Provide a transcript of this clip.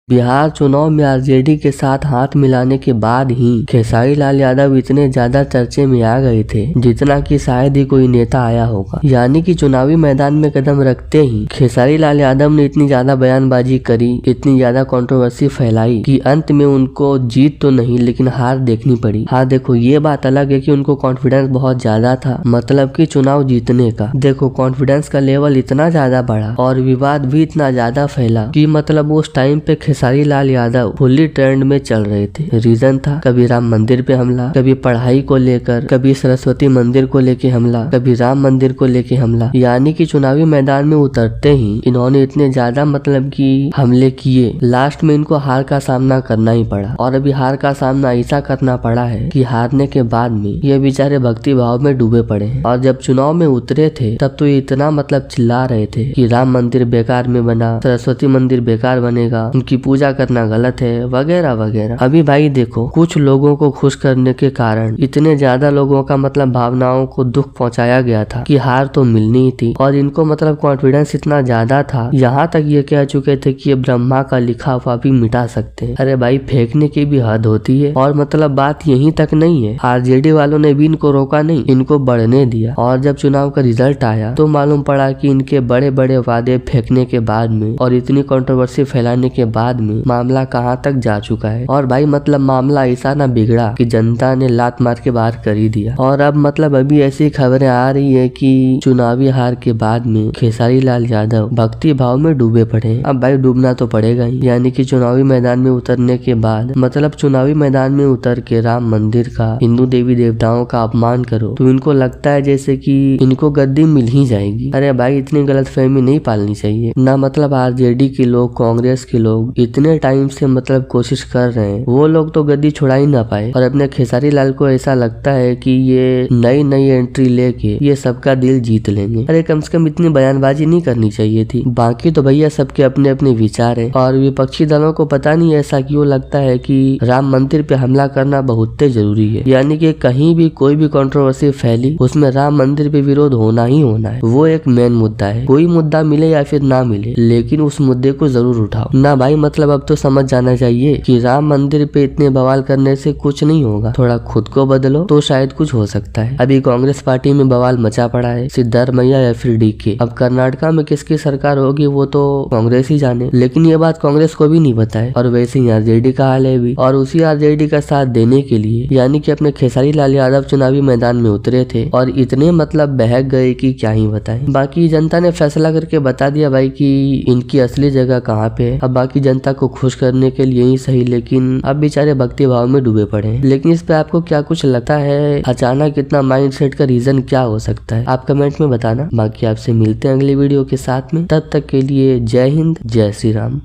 बिहार चुनाव में आरजेडी के साथ हाथ मिलाने के बाद ही खेसारी लाल यादव इतने ज्यादा चर्चे में आ गए थे जितना कि शायद ही कोई नेता आया होगा। यानी कि चुनावी मैदान में कदम रखते ही खेसारी लाल यादव ने इतनी ज्यादा बयानबाजी करी, इतनी ज्यादा कंट्रोवर्सी फैलाई कि अंत में उनको जीत तो नहीं लेकिन हार देखनी पड़ी। हाँ देखो, ये बात अलग है कि उनको कॉन्फिडेंस बहुत ज्यादा था, मतलब कि चुनाव जीतने का। देखो कॉन्फिडेंस का लेवल इतना ज्यादा बढ़ा और विवाद भी इतना ज्यादा फैला कि मतलब उस टाइम पे खेसारी लाल यादव फुल्ली ट्रेंड में चल रहे थे। रीजन था कभी राम मंदिर पे हमला, कभी पढ़ाई को लेकर, कभी सरस्वती मंदिर को लेके हमला, कभी राम मंदिर को लेके हमला। यानी कि चुनावी मैदान में उतरते ही इन्होंने इतने ज्यादा मतलब कि हमले किए, लास्ट में इनको हार का सामना करना ही पड़ा। और अभी हार का सामना ऐसा करना पड़ा है कि हारने के बाद में ये बेचारे भक्ति भाव में डूबे पड़े हैं। और जब चुनाव में उतरे थे तब तो ये इतना मतलब चिल्ला रहे थे कि राम मंदिर बेकार में बना, सरस्वती मंदिर बेकार बनेगा, उनकी पूजा करना गलत है, वगैरह वगैरह। अभी भाई देखो, कुछ लोगों को खुश करने के कारण इतने ज्यादा लोगों का मतलब भावनाओं को दुख पहुंचाया गया था कि हार तो मिलनी ही थी। और इनको मतलब कॉन्फिडेंस इतना ज्यादा था, यहाँ तक ये कह चुके थे कि ये ब्रह्मा का लिखा हुआ भी मिटा सकते हैं। अरे भाई, फेंकने की भी हद होती है। और मतलब बात यहीं तक नहीं है, आरजेडी वालों ने भी इनको रोका नहीं, इनको बढ़ने दिया। और जब चुनाव का रिजल्ट आया तो मालूम पड़ा कि इनके बड़े बड़े वादे फेंकने के बाद में और इतनी कंट्रोवर्सी फैलाने के बाद में मामला कहाँ तक जा चुका है। और भाई मतलब मामला ऐसा ना बिगड़ा कि जनता ने लात मार के बाहर कर ही दिया। और अब मतलब अभी ऐसी खबरें आ रही है कि चुनावी हार के बाद में खेसारी लाल यादव भक्ति भाव में डूबे पड़े हैं। अब भाई डूबना तो पड़ेगा ही, यानी कि चुनावी मैदान में उतरने के बाद मतलब चुनावी मैदान में उतर के राम मंदिर का, हिंदू देवी देवताओं का अपमान करो तो इनको लगता है जैसे कि इनको गद्दी मिल ही जाएगी। अरे भाई, इतनी गलतफहमी नहीं पालनी चाहिए ना। मतलब आरजेडी के लोग, कांग्रेस के लोग इतने टाइम से मतलब कोशिश कर रहे हैं, वो लोग तो गद्दी छुड़ा ही ना पाए। और अपने खेसारी लाल को ऐसा लगता है कि ये नई नई एंट्री लेके ये सबका दिल जीत लेंगे। अरे कम से कम इतनी बयानबाजी नहीं करनी चाहिए थी। बाकी तो भैया सबके अपने अपने विचार है। और विपक्षी दलों को पता नहीं ऐसा क्यों लगता है कि राम मंदिर पे हमला करना बहुत जरूरी है। यानी कि कहीं भी कोई भी कंट्रोवर्सी फैली उसमें राम मंदिर पे विरोध होना ही होना है। वो एक मेन मुद्दा है। कोई मुद्दा मिले या फिर ना मिले, लेकिन उस मुद्दे को जरूर उठाओ ना भाई। मतलब अब तो समझ जाना चाहिए कि राम मंदिर पे इतने बवाल करने से कुछ नहीं होगा। थोड़ा खुद को बदलो तो शायद कुछ हो सकता है। अभी कांग्रेस पार्टी में बवाल मचा पड़ा है, सिद्धारमैया या फिर डीके। अब कर्नाटका में किसकी सरकार होगी वो तो कांग्रेस ही जाने, लेकिन ये बात कांग्रेस को भी नहीं पता है। और वैसे ही आरजेडी का हाल है भी। और उसी आरजेडी का साथ देने के लिए यानी कि अपने खेसारी लाल यादव चुनावी मैदान में उतरे थे और इतने मतलब बहक गए कि क्या ही बताएं। बाकी जनता ने फैसला करके बता दिया भाई कि इनकी असली जगह कहाँ पे है। अब बाकी जनता को खुश करने के लिए ही सही, लेकिन अब बेचारे भक्ति भाव में डूबे पड़े हैं। लेकिन इस पे आपको क्या कुछ लगता है? अचानक इतना माइंडसेट का रीजन क्या हो सकता है? आप कमेंट में बताना। बाकी आपसे मिलते हैं अगली वीडियो के साथ में, तब तक के लिए जय हिंद, जय श्री राम।